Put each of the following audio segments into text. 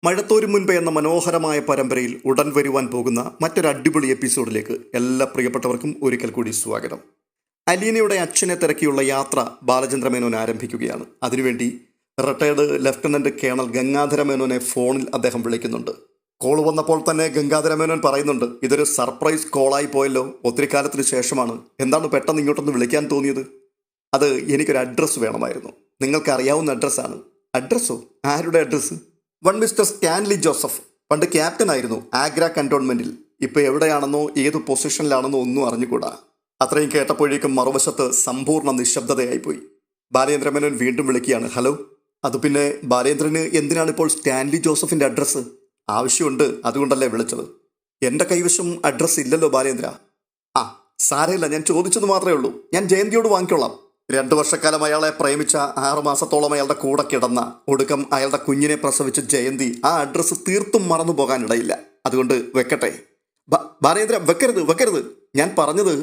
മഴത്തോരും മുൻപേ എന്ന മനോഹരമായ പരമ്പരയിൽ ഉടൻ വരുവാൻ പോകുന്ന മറ്റൊരു അടിപൊളി എപ്പിസോഡിലേക്ക് എല്ലാ പ്രിയപ്പെട്ടവർക്കും ഒരിക്കൽ കൂടി സ്വാഗതം. അലീനയുടെ അച്ഛനെ തിരക്കിയുള്ള യാത്ര ബാലചന്ദ്ര മേനോൻ ആരംഭിക്കുകയാണ്. അതിനുവേണ്ടി റിട്ടയർഡ് ലഫ്റ്റനന്റ് കേണൽ ഗംഗാധര മേനോനെ ഫോണിൽ അദ്ദേഹം വിളിക്കുന്നുണ്ട്. കോൾ വന്നപ്പോൾ തന്നെ ഗംഗാധര മേനോൻ പറയുന്നുണ്ട്, ഇതൊരു സർപ്രൈസ് കോളായി പോയല്ലോ, ഒത്തിരി കാലത്തിന് ശേഷമാണ്. എന്താണ് പെട്ടെന്ന് ഇങ്ങോട്ടൊന്ന് വിളിക്കാൻ തോന്നിയത്? അത് എനിക്കൊരു അഡ്രസ്സ് വേണമായിരുന്നു. നിങ്ങൾക്ക് അറിയാവുന്ന അഡ്രസ്സാണ്. അഡ്രസ്സോ? ആരുടെ address? One mister Stanley Joseph. പണ്ട് ക്യാപ്റ്റൻ ആയിരുന്നു ആഗ്ര കന്റോൺമെന്റിൽ. ഇപ്പൊ എവിടെയാണെന്നോ ഏത് പൊസിഷനിലാണെന്നോ ഒന്നും അറിഞ്ഞുകൂടാ. അത്രയും കേട്ടപ്പോഴേക്കും മറുവശത്ത് സമ്പൂർണ്ണ നിശബ്ദതയായിപ്പോയി. ബാലേന്ദ്ര മേനോൻ വീണ്ടും വിളിക്കുകയാണ്. ഹലോ. അത് പിന്നെ ബാലേന്ദ്രന് എന്തിനാണ് ഇപ്പോൾ സ്റ്റാൻലി ജോസഫിന്റെ അഡ്രസ്സ്? ആവശ്യമുണ്ട്, അതുകൊണ്ടല്ലേ വിളിച്ചത്. എന്റെ കൈവശം അഡ്രസ്സ് ഇല്ലല്ലോ ബാലേന്ദ്ര. ആ സാരമില്ല, ഞാൻ ചോദിച്ചത് മാത്രമേ ഉള്ളൂ. ഞാൻ ജയന്തിയോട് വാങ്ങിക്കോളാം. 2 വർഷക്കാലം അയാളെ പ്രേമിച്ച, 6 മാസത്തോളം അയാളുടെ കൂടെ കിടന്ന, ഒടുക്കം അയാളുടെ കുഞ്ഞിനെ പ്രസവിച്ച ജയന്തി ആ അഡ്രസ്സ് തീർത്തും മറന്നു പോകാനിടയില്ല. അതുകൊണ്ട് വെക്കട്ടെ. ബാലേന്ദ്ര, വെക്കരുത്. ഞാൻ പറഞ്ഞത്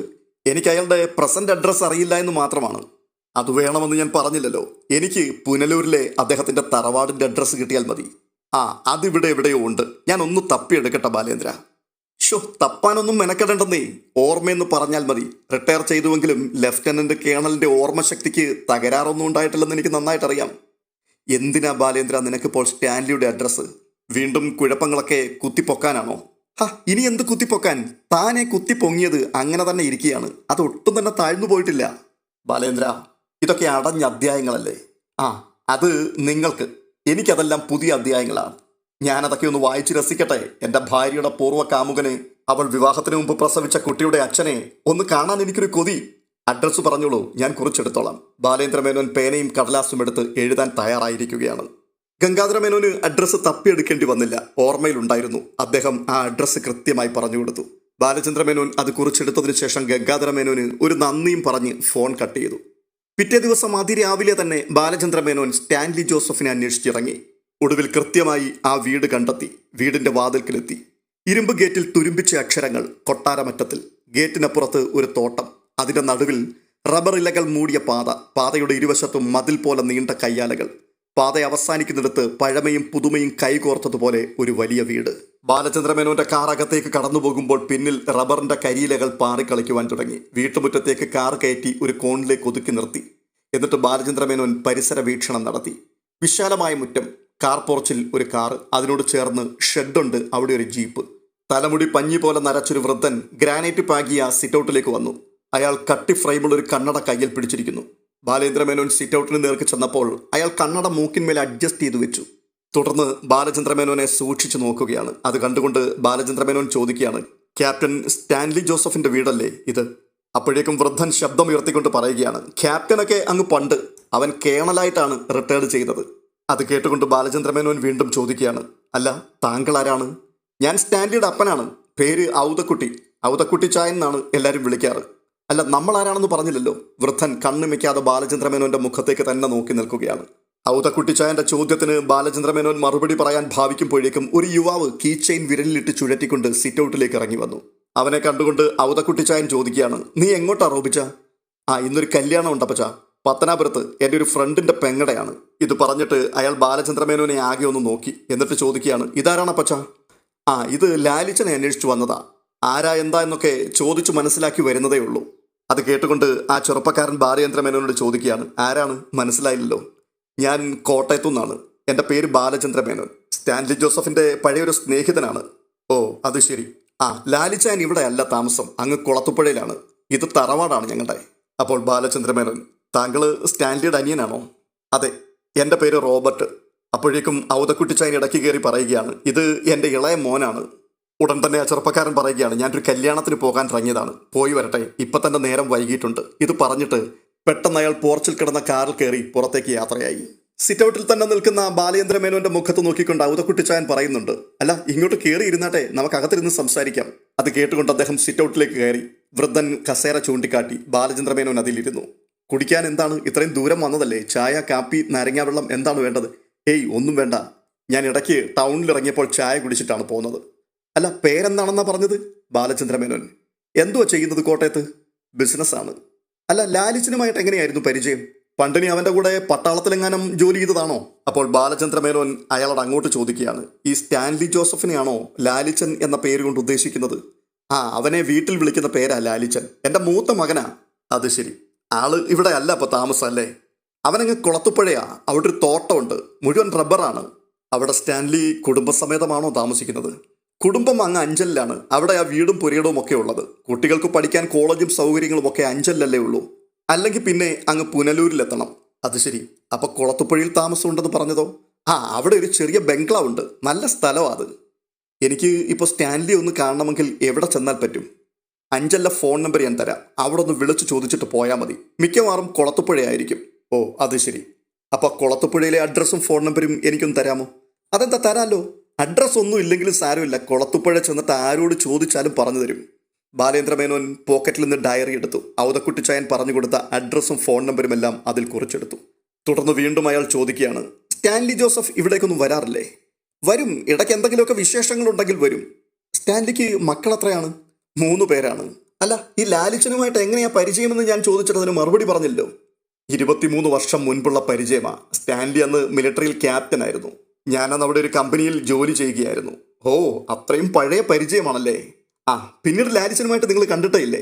എനിക്ക് അയാളുടെ പ്രസന്റ് അഡ്രസ്സ് അറിയില്ല എന്ന് മാത്രമാണ്. അത് വേണമെന്ന് ഞാൻ പറഞ്ഞില്ലല്ലോ. എനിക്ക് പുനലൂരിലെ അദ്ദേഹത്തിന്റെ തറവാടിന്റെ അഡ്രസ്സ് കിട്ടിയാൽ മതി. അതിവിടെ എവിടെയോ ഉണ്ട്. ഞാൻ ഒന്ന് തപ്പിയെടുക്കട്ടെ ബാലേന്ദ്ര. തപ്പാനൊന്നും മെനക്കെടേണ്ടെന്നേ. ഓർമ്മയെന്ന് പറഞ്ഞാൽ മതി. റിട്ടയർ ചെയ്തുവെങ്കിലും ലഫ്റ്റനന്റ് കേണലിന്റെ ഓർമ്മശക്തിക്ക് തകരാറൊന്നും ഉണ്ടായിട്ടില്ലെന്ന് എനിക്ക് നന്നായിട്ടറിയാം. എന്തിനാ ബാലേന്ദ്ര നിനക്കിപ്പോൾ സ്റ്റാൻലിയുടെ അഡ്രസ്സ്? വീണ്ടും കുഴപ്പങ്ങളൊക്കെ കുത്തിപ്പൊക്കാനാണോ? ഇനി എന്ത് കുത്തിപ്പൊക്കാൻ? താനെ കുത്തിപ്പൊങ്ങിയത് അങ്ങനെ തന്നെ ഇരിക്കുകയാണ്. അത് ഒട്ടും തന്നെ താഴ്ന്നു പോയിട്ടില്ല. ബാലേന്ദ്ര, ഇതൊക്കെ അടഞ്ഞ അധ്യായങ്ങളല്ലേ? അത് നിങ്ങൾക്ക്. എനിക്കതെല്ലാം പുതിയ അധ്യായങ്ങളാണ്. ഞാനതൊക്കെ ഒന്ന് വായിച്ച് രസിക്കട്ടെ. എൻ്റെ ഭാര്യയുടെ പൂർവ്വ കാമുകനെ, അവൾ വിവാഹത്തിന് മുമ്പ് പ്രസവിച്ച കുട്ടിയുടെ അച്ഛനെ ഒന്ന് കാണാൻ എനിക്കൊരു കൊതി. അഡ്രസ്സ് പറഞ്ഞോളൂ, ഞാൻ കുറിച്ചെടുത്തോളാം. ബാലേന്ദ്ര മേനോൻ പേനയും കടലാസും എടുത്ത് എഴുതാൻ തയ്യാറായിരിക്കുകയാണ്. ഗംഗാധര മേനോന് അഡ്രസ്സ് തപ്പിയെടുക്കേണ്ടി വന്നില്ല. ഓർമ്മയിലുണ്ടായിരുന്നു. അദ്ദേഹം ആ അഡ്രസ്സ് കൃത്യമായി പറഞ്ഞു കൊടുത്തു. ബാലചന്ദ്ര മേനോൻ അത് കുറിച്ചെടുത്തതിന് ശേഷം ഗംഗാധര മേനോന് ഒരു നന്ദിയും പറഞ്ഞ് ഫോൺ കട്ട് ചെയ്തു. പിറ്റേ ദിവസം അതിരാവിലെ തന്നെ ബാലചന്ദ്ര മേനോൻ സ്റ്റാൻലി ജോസഫിനെ അന്വേഷിച്ചിറങ്ങി. ഒടുവിൽ കൃത്യമായി ആ വീട് കണ്ടെത്തി. വീടിന്റെ വാതിൽക്കലെത്തി. ഇരുമ്പ് ഗേറ്റിൽ തുരുമ്പിച്ച അക്ഷരങ്ങൾ. കൊട്ടാരമറ്റത്തിൽ. ഗേറ്റിനപ്പുറത്ത് ഒരു തോട്ടം. അതിന്റെ നടുവിൽ റബ്ബർ ഇലകൾ മൂടിയ പാത. പാതയുടെ ഇരുവശത്തും മതിൽ പോലെ നീണ്ട കയ്യാലകൾ. പാത അവസാനിക്കുന്നിടത്ത് പഴമയും പുതുമയും കൈകോർത്തതുപോലെ ഒരു വലിയ വീട്. ബാലചന്ദ്ര മേനോന്റെ കാർ അകത്തേക്ക് കടന്നു പോകുമ്പോൾ പിന്നിൽ റബ്ബറിന്റെ കരിയിലകൾ പാറിക്കളിക്കുവാൻ തുടങ്ങി. വീട്ടുമുറ്റത്തേക്ക് കാർ കയറ്റി ഒരു കോണിലേക്ക് ഒതുക്കി നിർത്തി. എന്നിട്ട് ബാലചന്ദ്ര മേനോൻ പരിസര വീക്ഷണം നടത്തി. വിശാലമായ മുറ്റം. കാർ പോർച്ചിൽ ഒരു കാർ, അതിനോട് ചേർന്ന് ഷെഡുണ്ട്. അവിടെ ഒരു ജീപ്പ്. തലമുടി പഞ്ഞി പോലെ നരച്ചൊരു വൃദ്ധൻ ഗ്രാനൈറ്റ് പാകിയ സിറ്റൗട്ടിലേക്ക് വന്നു. അയാൾ കട്ടി ഫ്രെയിമുള്ള ഒരു കണ്ണട കയ്യിൽ പിടിച്ചിരിക്കുന്നു. ബാലേന്ദ്ര മേനോൻ സിറ്റൗട്ടിന് നേർക്ക് ചെന്നപ്പോൾ അയാൾ കണ്ണട മൂക്കിന്മേൽ അഡ്ജസ്റ്റ് ചെയ്തു വെച്ചു. തുടർന്ന് ബാലചന്ദ്ര മേനോനെ സൂക്ഷിച്ചു നോക്കുകയാണ്. അത് കണ്ടുകൊണ്ട് ബാലചന്ദ്ര മേനോൻ ചോദിക്കുകയാണ്, ക്യാപ്റ്റൻ സ്റ്റാൻലി ജോസഫിന്റെ വീടല്ലേ ഇത്? അപ്പോഴേക്കും വൃദ്ധൻ ശബ്ദമുയർത്തിക്കൊണ്ട് പറയുകയാണ്, ക്യാപ്റ്റനൊക്കെ അങ്ങ് പണ്ട്. അവൻ കേണലായിട്ടാണ് റിട്ടയർഡ് ചെയ്തത്. അത് കേട്ടുകൊണ്ട് ബാലചന്ദ്ര മേനോൻ വീണ്ടും ചോദിക്കുകയാണ്, അല്ല താങ്കൾ ആരാണ്? ഞാൻ സ്റ്റാൻലിയുടെ അപ്പനാണ്. പേര് ഔതക്കുട്ടി ചായൻ എന്നാണ് എല്ലാവരും വിളിക്കാറ്. അല്ല, നമ്മൾ ആരാണെന്ന് പറഞ്ഞില്ലല്ലോ. വൃദ്ധൻ കണ്ണുമിക്കാതെ ബാലചന്ദ്ര മേനോന്റെ മുഖത്തേക്ക് തന്നെ നോക്കി നിൽക്കുകയാണ്. ഔതക്കുട്ടിച്ചായന്റെ ചോദ്യത്തിന് ബാലചന്ദ്ര മേനോൻ മറുപടി പറയാൻ ഭാവിക്കുമ്പോഴേക്കും ഒരു യുവാവ് കീ ചെയിൻ വിരലിലിട്ട് ചുഴറ്റിക്കൊണ്ട് സിറ്റൗട്ടിലേക്ക് ഇറങ്ങി വന്നു. അവനെ കണ്ടുകൊണ്ട് ഔതക്കുട്ടിച്ചായൻ ചോദിക്കുകയാണ്, നീ എങ്ങോട്ടാ റോബിച്ച? ഇന്നൊരു കല്യാണം ഉണ്ടപ്പച്ച. പത്തനാപുരത്ത് എൻ്റെ ഒരു ഫ്രണ്ടിന്റെ പെങ്ങടെയാണ്. ഇത് പറഞ്ഞിട്ട് അയാൾ ബാലചന്ദ്ര മേനോനെ ആകെ ഒന്ന് നോക്കി. എന്നിട്ട് ചോദിക്കുകയാണ്, ഇതാരാണപ്പച്ച? ഇത് ലാലിച്ചനെ അന്വേഷിച്ചു വന്നതാ. ആരാ എന്താ എന്നൊക്കെ ചോദിച്ചു മനസ്സിലാക്കി വരുന്നതേ ഉള്ളൂ. അത് കേട്ടുകൊണ്ട് ആ ചെറുപ്പക്കാരൻ ബാലചന്ദ്ര മേനോനോട് ചോദിക്കുകയാണ്, ആരാണ്? മനസ്സിലായില്ലല്ലോ. ഞാൻ കോട്ടയത്തു നിന്നാണ്. എൻ്റെ പേര് ബാലചന്ദ്ര മേനോൻ. സ്റ്റാൻലി ജോസഫിന്റെ പഴയൊരു സ്നേഹിതനാണ്. ഓ, അത് ശരി. ലാലിച്ചാൻ ഇവിടെ അല്ല താമസം, അങ്ങ് കുളത്തുപ്പുഴയിലാണ്. ഇത് തറവാടാണ് ഞങ്ങളുടെ. അപ്പോൾ ബാലചന്ദ്ര മേനോൻ, താങ്കള് സ്റ്റാൻലിയുടെ അനിയനാണോ? അതെ, എൻ്റെ പേര് റോബർട്ട്. അപ്പോഴേക്കും ഔതക്കുട്ടിച്ചായൻ ഇടയ്ക്ക് കയറി പറയുകയാണ്, ഇത് എൻ്റെ ഇളയ മോനാണ്. ഉടൻ തന്നെ ആ ചെറുപ്പക്കാരൻ പറയുകയാണ്, ഞാനൊരു കല്യാണത്തിന് പോകാൻ ഇറങ്ങിയതാണ്, പോയി വരട്ടെ, ഇപ്പം തന്നെ നേരം വൈകിട്ടുണ്ട്. ഇത് പറഞ്ഞിട്ട് പെട്ടെന്ന് അയാൾ പോർച്ചിൽ കിടന്ന കാറിൽ കയറി പുറത്തേക്ക് യാത്രയായി. സിറ്റൗട്ടിൽ തന്നെ നിൽക്കുന്ന ബാലചന്ദ്ര മേനോന്റെ മുഖത്ത് നോക്കിക്കൊണ്ട് ഔതക്കുട്ടിച്ചായൻ പറയുന്നുണ്ട്, അല്ല ഇങ്ങോട്ട് കയറി ഇരുന്നാട്ടെ, നമുക്ക് അകത്തിരുന്ന് സംസാരിക്കാം. അത് കേട്ടുകൊണ്ട് അദ്ദേഹം സിറ്റൗട്ടിലേക്ക് കയറി. വൃദ്ധൻ കസേര ചൂണ്ടിക്കാട്ടി. ബാലചന്ദ്ര മേനോൻ അതിലിരുന്നു. കുടിക്കാൻ എന്താണ്? ഇത്രയും ദൂരം വന്നതല്ലേ, ചായ, കാപ്പി, നാരങ്ങാ വെള്ളം എന്താണ് വേണ്ടത്? ഒന്നും വേണ്ട. ഞാൻ ഇടയ്ക്ക് ടൗണിൽ ഇറങ്ങിയപ്പോൾ ചായ കുടിച്ചിട്ടാണ് പോകുന്നത്. അല്ല, പേരെന്താണെന്നാ പറഞ്ഞത്? ബാലചന്ദ്ര മേനോൻ. എന്തുവാ ചെയ്യുന്നത് കോട്ടയത്ത്? ബിസിനസ്സാണ്. അല്ല, ലാലിച്ചനുമായിട്ട് എങ്ങനെയായിരുന്നു പരിചയം? പണ്ട് നീ അവന്റെ കൂടെ പട്ടാളത്തിലെങ്ങാനും ജോലി ചെയ്തതാണോ? അപ്പോൾ ബാലചന്ദ്ര മേനോൻ അയാളോട് അങ്ങോട്ട് ചോദിക്കുകയാണ്, ഈ സ്റ്റാൻലി ജോസഫിനെയാണോ ലാലിച്ചൻ എന്ന പേര് കൊണ്ട് ഉദ്ദേശിക്കുന്നത്? ആ, അവനെ വീട്ടിൽ വിളിക്കുന്ന പേരാ ലാലിച്ചൻ. എൻ്റെ മൂത്ത മകനാ. അത് ശരി, ആള് ഇവിടെ അല്ല അപ്പൊ താമസം അല്ലേ? അവനങ്ങ് കുളത്തുപ്പുഴയാ. അവിടെ ഒരു തോട്ടമുണ്ട്, മുഴുവൻ റബ്ബറാണ്. അവിടെ സ്റ്റാൻലി കുടുംബസമേതമാണോ താമസിക്കുന്നത്? കുടുംബം അങ്ങ് അഞ്ചലിലാണ്. അവിടെ ആ വീടും പുരയിടവും ഒക്കെ ഉള്ളത്. കുട്ടികൾക്ക് പഠിക്കാൻ കോളേജും സൗകര്യങ്ങളും ഒക്കെ അഞ്ചലിലല്ലേ ഉള്ളൂ. അല്ലെങ്കിൽ പിന്നെ അങ്ങ് പുനലൂരിലെത്തണം. അത് ശരി, അപ്പൊ കുളത്തുപ്പുഴയിൽ താമസം ഉണ്ടെന്ന് പറഞ്ഞതോ? ആ, അവിടെ ഒരു ചെറിയ ബംഗ്ലാവ് ഉണ്ട്, നല്ല സ്ഥലമാണ് അത്. എനിക്ക് ഇപ്പോൾ സ്റ്റാൻലി ഒന്ന് കാണണമെങ്കിൽ എവിടെ ചെന്നാൽ പറ്റും? അഞ്ചല്ല ഫോൺ നമ്പർ ഞാൻ തരാം, അവിടെ ഒന്ന് വിളിച്ചു ചോദിച്ചിട്ട് പോയാൽ മതി. മിക്കവാറും കുളത്തുപ്പുഴയായിരിക്കും. ഓ, അത് ശരി. അപ്പോൾ കുളത്തുപ്പുഴയിലെ അഡ്രസ്സും ഫോൺ നമ്പരും എനിക്കൊന്ന് തരാമോ? അതെന്താ, തരാമല്ലോ. അഡ്രസ്സ് ഒന്നും ഇല്ലെങ്കിലും സാരമില്ല, കുളത്തുപ്പുഴ ചെന്നിട്ട് ആരോട് ചോദിച്ചാലും പറഞ്ഞു തരും. ബാലേന്ദ്ര മേനോൻ പോക്കറ്റിൽ നിന്ന് ഡയറി എടുത്തു. ഔതക്കുട്ടിച്ചായൻ പറഞ്ഞു കൊടുത്ത അഡ്രസ്സും ഫോൺ നമ്പരും എല്ലാം അതിൽ കുറിച്ചെടുത്തു. തുടർന്ന് വീണ്ടും അയാൾ ചോദിക്കുകയാണ്, സ്റ്റാൻലി ജോസഫ് ഇവിടേക്കൊന്നും വരാറില്ലേ? വരും, ഇടയ്ക്ക് എന്തെങ്കിലുമൊക്കെ വിശേഷങ്ങളുണ്ടെങ്കിൽ വരും. സ്റ്റാൻലിക്ക് മക്കൾ എത്രയാണ്? 3 പേരാണ്. അല്ല, ഈ ലാലിച്ചനുമായിട്ട് എങ്ങനെയാ പരിചയമെന്ന് ഞാൻ ചോദിച്ചിട്ടതിന് മറുപടി പറഞ്ഞല്ലോ. 23 വർഷം മുൻപുള്ള പരിചയമാ. സ്റ്റാൻലി അന്ന് മിലിറ്ററിയിൽ ക്യാപ്റ്റൻ ആയിരുന്നു. ഞാനന്ന് അവിടെ ഒരു കമ്പനിയിൽ ജോലി ചെയ്യുകയായിരുന്നു. ഓ, അത്രയും പഴയ പരിചയമാണല്ലേ? ആ, പിന്നീട് ലാലിച്ചനുമായിട്ട് നിങ്ങൾ കണ്ടിട്ടേ ഇല്ലേ?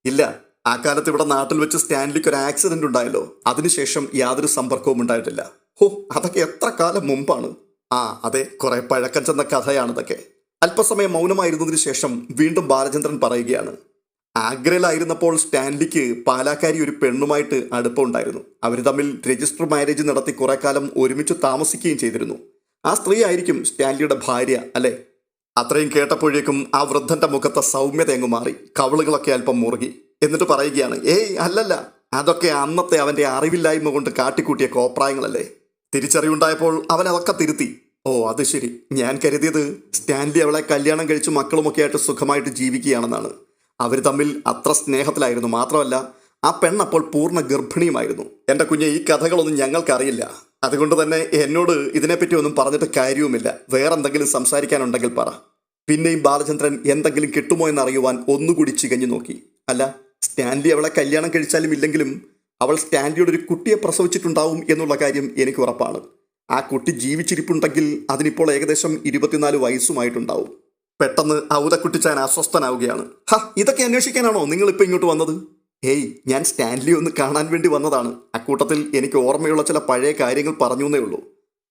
ഇല്ല, ആ കാലത്ത് ഇവിടെ നാട്ടിൽ വെച്ച് സ്റ്റാൻലിക്ക് ഒരു ആക്സിഡന്റ് ഉണ്ടായല്ലോ. അതിനുശേഷം യാതൊരു സമ്പർക്കവും ഉണ്ടായിട്ടില്ല. ഓ, അതൊക്കെ എത്ര കാലം മുമ്പാണ്. ആ അതെ, കുറെ പഴക്കം ചെന്ന കഥയാണിതൊക്കെ. അല്പസമയം മൗനമായിരുന്നതിന് ശേഷം വീണ്ടും ബാലചന്ദ്രൻ പറയുകയാണ്, ആഗ്രയിലായിരുന്നപ്പോൾ സ്റ്റാൻലിക്ക് പാലാക്കാരി ഒരു പെണ്ണുമായിട്ട് അടുപ്പമുണ്ടായിരുന്നു. അവർ തമ്മിൽ രജിസ്റ്റർ മാരേജ് നടത്തി കുറെ കാലം ഒരുമിച്ച് താമസിക്കുകയും ചെയ്തിരുന്നു. ആ സ്ത്രീ ആയിരിക്കും സ്റ്റാൻലിയുടെ ഭാര്യ അല്ലേ? അത്രയും കേട്ടപ്പോഴേക്കും ആ വൃദ്ധന്റെ മുഖത്തെ സൗമ്യത അങ്ങ് മാറി, കവിളുകളൊക്കെ അല്പം മുറുകി. എന്നിട്ട് പറയുകയാണ്, ഏയ് അല്ലല്ല, അതൊക്കെ അന്നത്തെ അവന്റെ അറിവില്ലായ്മ കൊണ്ട് കാട്ടിക്കൂട്ടിയ കോപ്രായങ്ങളല്ലേ. തിരിച്ചറിവുണ്ടായപ്പോൾ അവൻ അതൊക്കെ തിരുത്തി. ഓ, അത് ശരി. ഞാൻ കരുതിയത് സ്റ്റാൻലി അവളെ കല്യാണം കഴിച്ച് മക്കളുമൊക്കെ ആയിട്ട് സുഖമായിട്ട് ജീവിക്കുകയാണെന്നാണ്. അവർ തമ്മിൽ അത്ര സ്നേഹത്തിലായിരുന്നു. മാത്രമല്ല, ആ പെണ്ണപ്പോൾ പൂർണ്ണ ഗർഭിണിയുമായിരുന്നു. എൻ്റെ കുഞ്ഞെ, ഈ കഥകളൊന്നും ഞങ്ങൾക്കറിയില്ല. അതുകൊണ്ട് തന്നെ എന്നോട് ഇതിനെപ്പറ്റി ഒന്നും പറഞ്ഞിട്ട് കാര്യവുമില്ല. വേറെന്തെങ്കിലും സംസാരിക്കാനുണ്ടെങ്കിൽ പറ. പിന്നെയും ബാലചന്ദ്രൻ എന്തെങ്കിലും കിട്ടുമോ എന്നറിയുവാൻ ഒന്നുകൂടി ചികഞ്ഞു നോക്കി. അല്ല, സ്റ്റാൻലി അവളെ കല്യാണം കഴിച്ചാലും ഇല്ലെങ്കിലും അവൾ സ്റ്റാൻലിയുടെ ഒരു കുട്ടിയെ പ്രസവിച്ചിട്ടുണ്ടാവും എന്നുള്ള കാര്യം എനിക്ക് ഉറപ്പാണ്. ആ കുട്ടി ജീവിച്ചിരിപ്പുണ്ടെങ്കിൽ അതിനിപ്പോൾ ഏകദേശം 24 വയസ്സുമായിട്ടുണ്ടാവും. പെട്ടെന്ന് ഔതക്കുട്ടിച്ചാൻ അസ്വസ്ഥനാവുകയാണ്. ഇതൊക്കെ അന്വേഷിക്കാനാണോ നിങ്ങളിപ്പോൾ ഇങ്ങോട്ട് വന്നത്? ഏയ്, ഞാൻ സ്റ്റാൻലി ഒന്ന് കാണാൻ വേണ്ടി വന്നതാണ്. അക്കൂട്ടത്തിൽ എനിക്ക് ഓർമ്മയുള്ള ചില പഴയ കാര്യങ്ങൾ പറഞ്ഞു എന്നേ ഉള്ളൂ.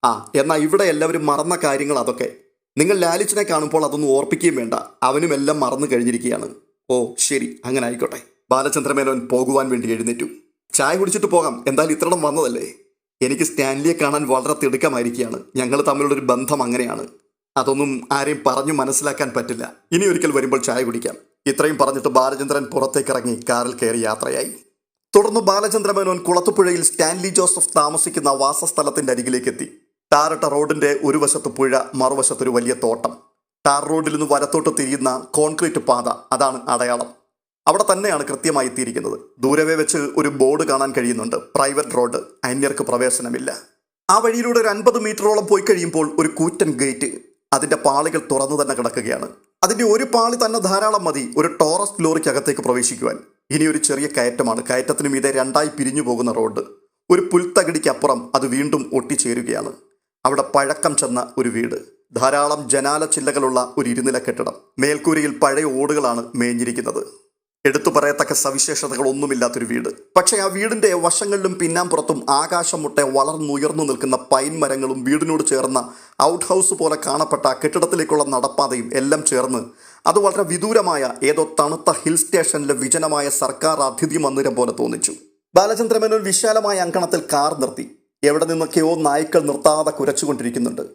ആ, എന്നാൽ ഇവിടെ എല്ലാവരും മറന്ന കാര്യങ്ങൾ അതൊക്കെ. നിങ്ങൾ ലാലിച്ചനെ കാണുമ്പോൾ അതൊന്നും ഓർപ്പിക്കുകയും വേണ്ട. അവനും എല്ലാം മറന്നു കഴിഞ്ഞിരിക്കുകയാണ്. ഓ ശരി, അങ്ങനെ ആയിക്കോട്ടെ. ബാലചന്ദ്രമേനോൻ പോകുവാൻ വേണ്ടി എഴുന്നേറ്റു. ചായ കുടിച്ചിട്ട് പോകാം, എന്തായാലും ഇത്രയും വന്നതല്ലേ. എനിക്ക് സ്റ്റാൻലിയെ കാണാൻ വളരെ തിടുക്കമായിരിക്കുകയാണ്. ഞങ്ങൾ തമ്മിലുള്ളൊരു ബന്ധം അങ്ങനെയാണ്. അതൊന്നും ആരെയും പറഞ്ഞു മനസ്സിലാക്കാൻ പറ്റില്ല. ഇനി ഒരിക്കൽ വരുമ്പോൾ ചായ കുടിക്കാം. ഇത്രയും പറഞ്ഞിട്ട് ബാലചന്ദ്രൻ പുറത്തേക്കിറങ്ങി കാറിൽ കയറി യാത്രയായി. തുടർന്ന് ബാലചന്ദ്രമേനോൻ കുളത്തുപുഴയിൽ സ്റ്റാൻലി ജോസഫ് താമസിക്കുന്ന വാസസ്ഥലത്തിന്റെ അരികിലേക്ക് എത്തി. ടാറിട്ട റോഡിന്റെ ഒരു വശത്ത് പുഴ, മറുവശത്തൊരു വലിയ തോട്ടം. ടാർ റോഡിൽ നിന്ന് വലത്തോട്ട് തിരിയുന്ന കോൺക്രീറ്റ് പാത, അതാണ് അടയാളം. അവിടെ തന്നെയാണ് കൃത്യമായി എത്തിയിരിക്കുന്നത്. ദൂരവേ വെച്ച് ഒരു ബോർഡ് കാണാൻ കഴിയുന്നുണ്ട്, പ്രൈവറ്റ് റോഡ്, അന്യർക്ക് പ്രവേശനമില്ല. ആ വഴിയിലൂടെ ഒരു 50 മീറ്ററോളം പോയി കഴിയുമ്പോൾ ഒരു കൂറ്റൻ ഗേറ്റ്. അതിന്റെ പാളികൾ തുറന്നു തന്നെ കിടക്കുകയാണ്. അതിന്റെ ഒരു പാളി തന്നെ ധാരാളം മതി ഒരു ടോറസ് ലോറിക്കകത്തേക്ക് പ്രവേശിക്കുവാൻ. ഇനി ഒരു ചെറിയ കയറ്റമാണ്. കയറ്റത്തിന് മീതെ 2ആയി പിരിഞ്ഞു പോകുന്ന റോഡ്. ഒരു പുൽത്തകിടിക്കപ്പുറം അത് വീണ്ടും ഒട്ടിച്ചേരുകയാണ്. അവിടെ പഴക്കം ചെന്ന ഒരു വീട്, ധാരാളം ജനാല ചില്ലകളുള്ള ഒരു ഇരുനില കെട്ടിടം. മേൽക്കൂരയിൽ പഴയ ഓടുകളാണ് മേഞ്ഞിരിക്കുന്നത്. എടുത്തു പറയത്തക്ക സവിശേഷതകളൊന്നുമില്ലാത്തൊരു വീട്. പക്ഷേ ആ വീടിന്റെ വശങ്ങളിലും പിന്നാമ്പുറത്തും ആകാശം മുട്ടെ വളർന്നുയർന്നു നിൽക്കുന്ന പൈൻ മരങ്ങളും വീടിനോട് ചേർന്ന ഔട്ട് ഹൗസ് പോലെ കാണപ്പെട്ട കെട്ടിടത്തിലേക്കുള്ള നടപ്പാതയും എല്ലാം ചേർന്ന് അത് വളരെ വിദൂരമായ ഏതോ തണുത്ത ഹിൽ സ്റ്റേഷനിലെ വിജനമായ സർക്കാർ അതിഥി മന്ദിരം പോലെ തോന്നിച്ചു. ബാലചന്ദ്രമേനോൻ വിശാലമായ അങ്കണത്തിൽ കാർ നിർത്തി. എവിടെ നിന്നൊക്കെയോ നായ്ക്കൾ നിർത്താതെ കുരച്ചുകൊണ്ടിരിക്കുന്നുണ്ട്.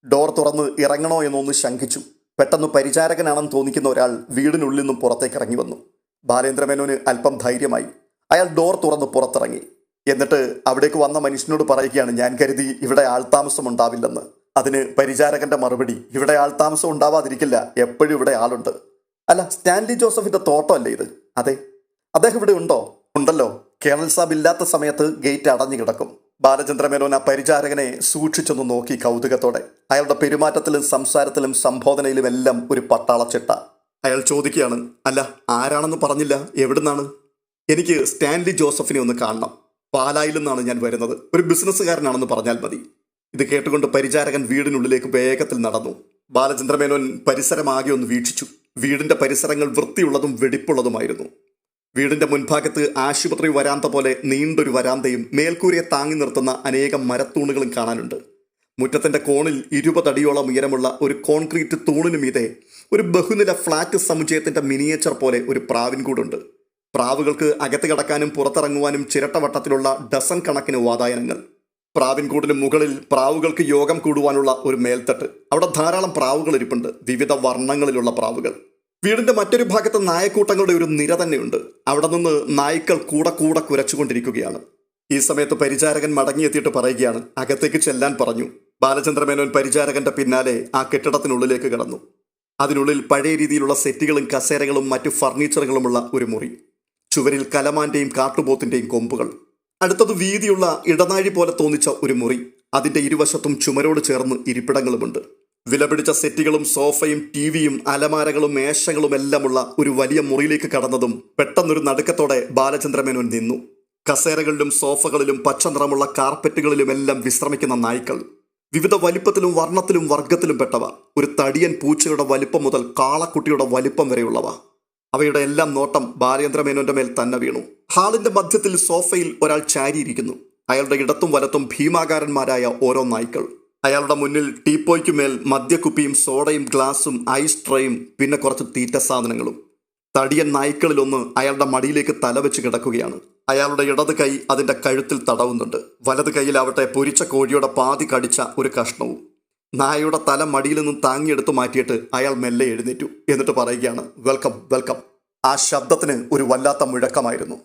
ഡോർ തുറന്ന് ഇറങ്ങണോ എന്നൊന്ന് ശങ്കിച്ചു. പെട്ടെന്ന് പരിചാരകനാണെന്ന് തോന്നിക്കുന്ന ഒരാൾ വീടിനുള്ളിൽ നിന്നും പുറത്തേക്ക് ഇറങ്ങി വന്നു. ബാലേന്ദ്രമേനോന് അല്പം ധൈര്യമായി. അയാൾ ഡോർ തുറന്ന് പുറത്തിറങ്ങി. എന്നിട്ട് അവിടേക്ക് വന്ന മനുഷ്യനോട് പറയുകയാണ്, ഞാൻ കരുതി ഇവിടെ ആൾതാമസം ഉണ്ടാവില്ലെന്ന്. അതിന് പരിചാരകന്റെ മറുപടി, ഇവിടെ ആൾതാമസം ഉണ്ടാവാതിരിക്കില്ല, എപ്പോഴും ഇവിടെ ആളുണ്ട്. അല്ല, സ്റ്റാൻലി ജോസഫിന്റെ തോട്ടമല്ലേ ഇത്? അതെ. അദ്ദേഹം ഇവിടെ ഉണ്ടോ? ഉണ്ടല്ലോ. കേണൽ സാബ് ഇല്ലാത്ത സമയത്ത് ഗേറ്റ് അടഞ്ഞു കിടക്കും. ബാലചന്ദ്രമേനോൻ ആ പരിചാരകനെ സൂക്ഷിച്ചൊന്ന് നോക്കി കൗതുകത്തോടെ. അയാളുടെ പെരുമാറ്റത്തിലും സംസാരത്തിലും സംബോധനയിലും എല്ലാം ഒരു പട്ടാളച്ചിട്ട. അയാൾ ചോദിക്കുകയാണ്, അല്ല ആരാണെന്ന് പറഞ്ഞില്ല, എവിടുന്നാണ്? എനിക്ക് സ്റ്റാൻലി ജോസഫിനെ ഒന്ന് കാണണം. പാലായിൽ നിന്നാണ് ഞാൻ വരുന്നത്. ഒരു ബിസിനസ്സുകാരനാണെന്ന് പറഞ്ഞാൽ മതി. ഇത് കേട്ടുകൊണ്ട് പരിചാരകൻ വീടിനുള്ളിലേക്ക് വേഗത്തിൽ നടന്നു. ബാലചന്ദ്രമേനോൻ പരിസരമാകെ ഒന്ന് വീക്ഷിച്ചു. വീടിന്റെ പരിസരങ്ങൾ വൃത്തിയുള്ളതും വെടിപ്പുള്ളതുമായിരുന്നു. വീടിന്റെ മുൻഭാഗത്ത് ആശുപത്രി വരാന്ത പോലെ നീണ്ടൊരു വരാന്തയും മേൽക്കൂരയെ താങ്ങി നിർത്തുന്ന അനേകം മരത്തൂണുകളും കാണാനുണ്ട്. മുറ്റത്തിന്റെ കോണിൽ 20 അടിയോളം ഉയരമുള്ള ഒരു കോൺക്രീറ്റ് തൂണിനു മീതെ ഒരു ബഹുനില ഫ്ളാറ്റ് സമുച്ചയത്തിന്റെ മിനിയേച്ചർ പോലെ ഒരു പ്രാവിൻകൂടുണ്ട്. പ്രാവുകൾക്ക് അകത്ത് കടക്കാനും പുറത്തിറങ്ങുവാനും ചിരട്ടവട്ടത്തിലുള്ള ഡസൻ കണക്കിന് വാതായനങ്ങൾ. പ്രാവിൻകൂടിന് മുകളിൽ പ്രാവുകൾക്ക് യോഗം കൂടുവാനുള്ള ഒരു മേൽത്തട്ട്. അവിടെ ധാരാളം പ്രാവുകൾ ഇരിപ്പുണ്ട്, വിവിധ വർണ്ണങ്ങളിലുള്ള പ്രാവുകൾ. വീടിന്റെ മറ്റൊരു ഭാഗത്ത് നായക്കൂട്ടങ്ങളുടെ ഒരു നിര തന്നെയുണ്ട്. അവിടെ നിന്ന് നായ്ക്കൾ കൂടെ കൂടെ കുരച്ചുകൊണ്ടിരിക്കുകയാണ്. ഈ സമയത്ത് പരിചാരകൻ മടങ്ങിയെത്തിയിട്ട് പറയുകയാണ്, അകത്തേക്ക് ചെല്ലാൻ പറഞ്ഞു. ബാലചന്ദ്രമേനോൻ പരിചാരകന്റെ പിന്നാലെ ആ കെട്ടിടത്തിനുള്ളിലേക്ക് കടന്നു. അതിനുള്ളിൽ പഴയ രീതിയിലുള്ള സെറ്റുകളും കസേരകളും മറ്റു ഫർണിച്ചറുകളുമുള്ള ഒരു മുറി. ചുവരിൽ കലമാന്റെയും കാട്ടുപോത്തിന്റെയും കൊമ്പുകൾ. അടുത്തത് വീതിയുള്ള ഇടനാഴി പോലെ തോന്നിച്ച ഒരു മുറി. അതിന്റെ ഇരുവശത്തും ചുമരോട് ചേർന്ന് ഇരിപ്പിടങ്ങളുമുണ്ട്. വിലപിടിച്ച സെറ്റുകളും സോഫയും ടിവിയും അലമാരകളും മേശകളും എല്ലാമുള്ള ഒരു വലിയ മുറിയിലേക്ക് കടന്നതും പെട്ടെന്നൊരു നടുക്കത്തോടെ ബാലചന്ദ്രമേനോൻ നിന്നു. കസേരകളിലും സോഫകളിലും പച്ച നിറമുള്ള കാർപ്പറ്റുകളിലുമെല്ലാം വിശ്രമിക്കുന്ന നായ്ക്കൾ. വിവിധ വലിപ്പത്തിലും വർണ്ണത്തിലും വർഗത്തിലും പെട്ടവ. ഒരു തടിയൻ പൂച്ചയുടെ വലിപ്പം മുതൽ കാളക്കുട്ടിയുടെ വലിപ്പം വരെയുള്ളവ. അവയുടെ എല്ലാം നോട്ടം ബാലചന്ദ്രമേനോന്റെ മേൽ തന്നെ വീണു. ഹാളിന്റെ മധ്യത്തിൽ സോഫയിൽ ഒരാൾ ചാരിയിരിക്കുന്നു. അയാളുടെ ഇടത്തും വലത്തും ഭീമാകാരന്മാരായ ഓരോ നായ്ക്കൾ. അയാളുടെ മുന്നിൽ ടീപ്പോയ്ക്കുമേൽ മദ്യക്കുപ്പിയും സോഡയും ഗ്ലാസും ഐസ് ട്രേയും പിന്നെ കുറച്ച് തീറ്റ സാധനങ്ങളും. തടിയൻ നായ്ക്കളിലൊന്ന് അയാളുടെ മടിയിലേക്ക് തലവെച്ച് കിടക്കുകയാണ്. അയാളുടെ ഇടത് കൈ അതിന്റെ കഴുത്തിൽ തടവുന്നുണ്ട്. വലത് കൈയിലാവട്ടെ പൊരിച്ച കോഴിയുടെ പാതി കടിച്ച ഒരു കഷ്ണവും. നായയുടെ തല മടിയിൽ നിന്നും താങ്ങിയെടുത്ത് മാറ്റിയിട്ട് അയാൾ മെല്ലെ എഴുന്നേറ്റു. എന്നിട്ട് പറയുകയാണ്, വെൽക്കം വെൽക്കം. ആ ശബ്ദത്തിന് ഒരു വല്ലാത്ത മുഴക്കമായിരുന്നു.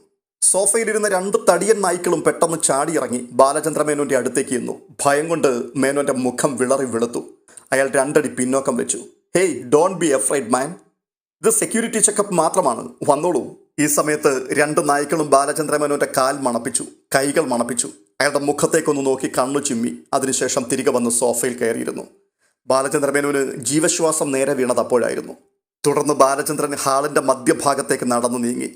സോഫയിലിരുന്ന 2 തടിയൻ നായ്ക്കളും പെട്ടെന്ന് ചാടിയിറങ്ങി ബാലചന്ദ്രമേനോന്റെ അടുത്തേക്ക് ചെന്നു. ഭയം കൊണ്ട് മേനോന്റെ മുഖം വിളറി വെളുത്തു. അയാൾ 2 അടി പിന്നോക്കം വെച്ചു. ഹേയ്, ഡോണ്ട് ബി അഫ്രൈഡ് മാൻ, ഇത് സെക്യൂരിറ്റി ചെക്കപ്പ് മാത്രമാണ്, വന്നോളൂ. ഈ സമയത്ത് 2 നായ്ക്കളും ബാലചന്ദ്രമേനോന്റെ കാൽ മണപ്പിച്ചു, കൈകൾ മണപ്പിച്ചു. അയാളുടെ മുഖത്തേക്കൊന്ന് നോക്കി കണ്ണു ചിമ്മി. അതിനുശേഷം തിരികെ വന്ന് സോഫയിൽ കയറിയിരുന്നു. ബാലചന്ദ്രമേനോന് ജീവശ്വാസം നേരെ വീണത് അപ്പോഴായിരുന്നു. തുടർന്ന് ബാലചന്ദ്രൻ ഹാളിന്റെ മധ്യഭാഗത്തേക്ക് നടന്നു നീങ്ങി.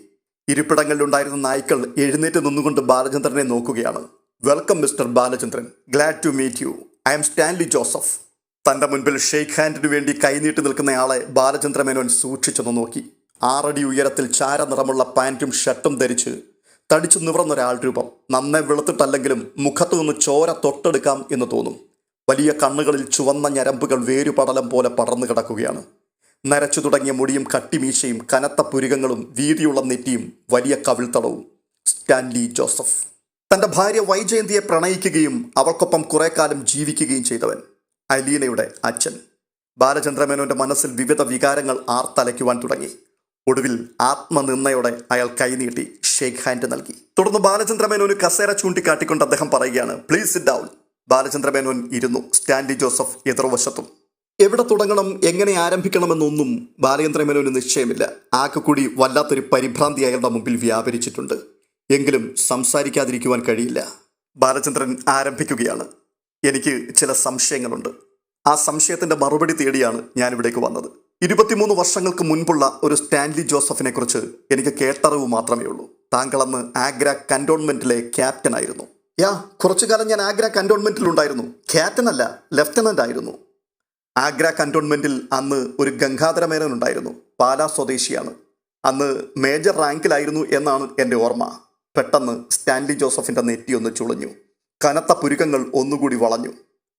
ഇരിപ്പിടങ്ങളിലുണ്ടായിരുന്ന നായ്ക്കൾ എഴുന്നേറ്റ് നിന്നുകൊണ്ട് ബാലചന്ദ്രനെ നോക്കുകയാണ്. Welcome mister Balachandran, glad to meet you. I am Stanley Joseph. തന്റെ മുൻപിൽ ഷെയ്ക്ക് ഹാൻഡിനു വേണ്ടി കൈനീട്ടി നിൽക്കുന്നയാളെ ബാലചന്ദ്രമേനോൻ സൂക്ഷിച്ചൊന്ന് നോക്കി. 6 അടി ഉയരത്തിൽ ചാര നിറമുള്ള പാൻറ്റും ഷർട്ടും ധരിച്ച് തടിച്ചു നിവർന്നൊരാൾ രൂപം. നന്നെ വെളുത്തിട്ടല്ലെങ്കിലും മുഖത്തു നിന്ന് ചോര തൊട്ടെടുക്കാം എന്ന് തോന്നും. വലിയ കണ്ണുകളിൽ ചുവന്ന ഞരമ്പുകൾ വേരുപടലം പോലെ പടർന്നു കിടക്കുകയാണ്. നരച്ചു തുടങ്ങിയ മുടിയും കട്ടിമീശയും കനത്ത പുരികങ്ങളും വീതിയുള്ള നെറ്റിയും വലിയ കവിൾത്തടവും. Stanley Joseph. തന്റെ ഭാര്യ വൈജയന്തിയെ പ്രണയിക്കുകയും അവൾക്കൊപ്പം കുറെ കാലം ജീവിക്കുകയും ചെയ്തവൻ. അലീനയുടെ അച്ഛൻ. ബാലചന്ദ്രമേനോന്റെ മനസ്സിൽ വിവിധ വികാരങ്ങൾ ആർത്തലയ്ക്കുവാൻ തുടങ്ങി. ഒടുവിൽ ആത്മനിന്ദയോടെ അയാൾ കൈനീട്ടി ഷേക്ക് ഹാൻഡ് നൽകി. തുടർന്ന് ബാലചന്ദ്രമേനോന് കസേര ചൂണ്ടിക്കാട്ടിക്കൊണ്ട് അദ്ദേഹം പറയുകയാണ്, പ്ലീസ് സിറ്റ് ഡൗൺ. ബാലചന്ദ്രമേനോൻ ഇരുന്നു. സ്റ്റാൻലി ജോസഫ് എതിർവശത്തും. എവിടെ തുടങ്ങണം, എങ്ങനെ ആരംഭിക്കണമെന്നൊന്നും ബാലചന്ദ്രമേനോന് നിശ്ചയമില്ല. ആകെക്കൂടി വല്ലാത്തൊരു പരിഭ്രാന്തി അയാളുടെ മുമ്പിൽ വ്യാപരിച്ചിട്ടുണ്ട്. എങ്കിലും സംസാരിക്കാതിരിക്കുവാൻ കഴിയില്ല. ബാലചന്ദ്രൻ ആരംഭിക്കുകയാണ്. എനിക്ക് ചില സംശയങ്ങളുണ്ട്. ആ സംശയത്തിന്റെ മറുപടി തേടിയാണ് ഞാനിവിടേക്ക് വന്നത്. 23 വർഷങ്ങൾക്ക് മുൻപുള്ള ഒരു സ്റ്റാൻലി ജോസഫിനെ കുറിച്ച് എനിക്ക് കേട്ടറിവ് മാത്രമേ ഉള്ളൂ. താങ്കളന്ന് ആഗ്ര കന്റോൺമെന്റിലെ ക്യാപ്റ്റൻ ആയിരുന്നു. കുറച്ചു കാലം ഞാൻ ആഗ്ര കന്റോൺമെന്റിലുണ്ടായിരുന്നു. ക്യാപ്റ്റൻ അല്ല, ലെഫ്റ്റനന്റ് ആയിരുന്നു. ആഗ്ര കന്റോൺമെന്റിൽ അന്ന് ഒരു ഗംഗാധര മേനോൻ ഉണ്ടായിരുന്നു. പാലാ സ്വദേശിയാണ്. അന്ന് മേജർ റാങ്കിലായിരുന്നു എന്നാണ് എൻ്റെ ഓർമ്മ. പെട്ടെന്ന് സ്റ്റാൻലി ജോസഫിന്റെ നെറ്റിയൊന്ന് ചുളിഞ്ഞു. കനത്ത പുരുക്കങ്ങൾ ഒന്നുകൂടി വളഞ്ഞു.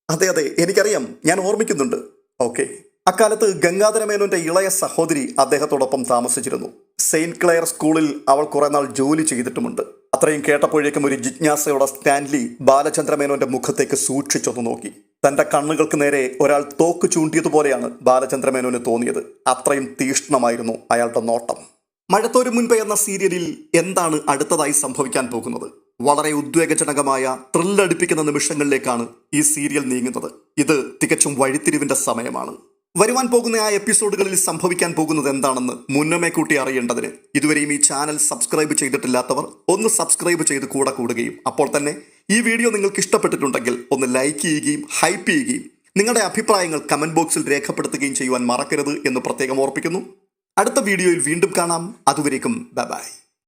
അതെ, എനിക്കറിയാം, ഞാൻ ഓർമ്മിക്കുന്നുണ്ട്. ഓക്കെ. അക്കാലത്ത് ഗംഗാധര മേനോന്റെ ഇളയ സഹോദരി അദ്ദേഹത്തോടൊപ്പം താമസിച്ചിരുന്നു. സെയിന്റ് ക്ലെയർ സ്കൂളിൽ അവൾ കുറെ നാൾ ജോലി ചെയ്തിട്ടുമുണ്ട്. അത്രയും കേട്ടപ്പോഴേക്കും ഒരു ജിജ്ഞാസയോടെ സ്റ്റാൻലി ബാലചന്ദ്രമേനോന്റെ മുഖത്തേക്ക് സൂക്ഷിച്ചൊന്നു നോക്കി. തന്റെ കണ്ണുകൾക്ക് നേരെ ഒരാൾ തോക്ക് ചൂണ്ടിയതുപോലെയാണ് ബാലചന്ദ്രമേനോന് തോന്നിയത്. അത്രയും തീഷ്ണമായിരുന്നു അയാളുടെ നോട്ടം. മഴത്തോരു മുൻപേ എന്ന സീരിയലിൽ എന്താണ് അടുത്തതായി സംഭവിക്കാൻ പോകുന്നത്? വളരെ ഉദ്വേഗജനകമായ ത്രില്ലടിപ്പിക്കുന്ന നിമിഷങ്ങളിലേക്കാണ് ഈ സീരിയൽ നീങ്ങുന്നത്. ഇത് തികച്ചും വഴിത്തിരിവിന്റെ സമയമാണ്. വരുവാൻ പോകുന്ന ആ എപ്പിസോഡുകളിൽ സംഭവിക്കാൻ പോകുന്നത് എന്താണെന്ന് മുന്നമേ കൂട്ടി അറിയേണ്ടതിന് ഇതുവരെയും ഈ ചാനൽ സബ്സ്ക്രൈബ് ചെയ്തിട്ടില്ലാത്തവർ ഒന്ന് സബ്സ്ക്രൈബ് ചെയ്ത് കൂടെ കൂടുകയും അപ്പോൾ തന്നെ ഈ വീഡിയോ നിങ്ങൾക്ക് ഇഷ്ടപ്പെട്ടിട്ടുണ്ടെങ്കിൽ ഒന്ന് ലൈക്ക് ചെയ്യുകയും ഹൈപ്പ് ചെയ്യുകയും നിങ്ങളുടെ അഭിപ്രായങ്ങൾ കമന്റ് ബോക്സിൽ രേഖപ്പെടുത്തുകയും ചെയ്യുവാൻ മറക്കരുത് എന്ന് പ്രത്യേകം ഓർപ്പിക്കുന്നു. അടുത്ത വീഡിയോയിൽ വീണ്ടും കാണാം. അതുവരേക്കും ബൈ ബൈ.